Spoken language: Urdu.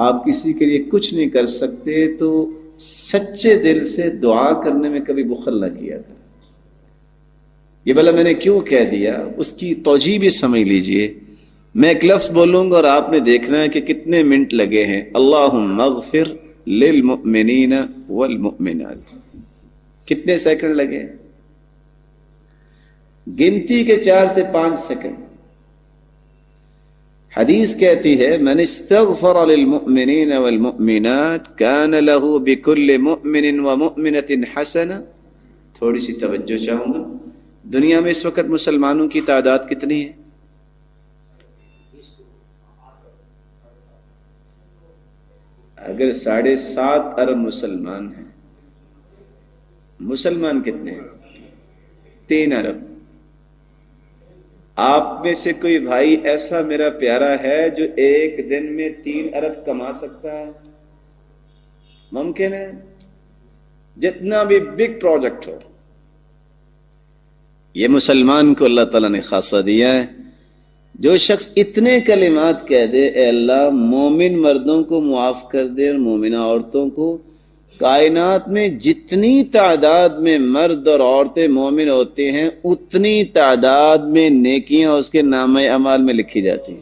آپ کسی کے لیے کچھ نہیں کر سکتے تو سچے دل سے دعا کرنے میں کبھی بخل نہ کیا کریں۔ یہ بھلا میں نے کیوں کہہ دیا، اس کی توجیہ بھی سمجھ لیجئے۔ میں ایک لفظ بولوں گا اور آپ نے دیکھنا ہے کہ کتنے منٹ لگے ہیں۔ اللہم اغفر للمؤمنین والمؤمنات، کتنے سیکنڈ لگے؟ گنتی کے 4 سے 5 سیکنڈ۔ حدیث کہتی ہے من استغفر للمؤمنین والمؤمنات کان له بكل مؤمن ومؤمنۃ حسنہ۔ تھوڑی سی توجہ چاہوں گا، دنیا میں اس وقت مسلمانوں کی تعداد کتنی ہے؟ اگر 7.5 ارب مسلمان ہیں، مسلمان کتنے ہیں؟ 3 ارب۔ آپ میں سے کوئی بھائی ایسا میرا پیارا ہے جو ایک دن میں 3 ارب کما سکتا ہے؟ ممکن ہے؟ جتنا بھی بگ پروجیکٹ ہو، یہ مسلمان کو اللہ تعالیٰ نے خاصہ دیا ہے۔ جو شخص اتنے کلمات کہہ دے، اے اللہ مومن مردوں کو معاف کر دے اور مومنہ عورتوں کو، کائنات میں جتنی تعداد میں مرد اور عورتیں مومن ہوتے ہیں اتنی تعداد میں نیکیاں اس کے نامہ اعمال میں لکھی جاتی ہیں۔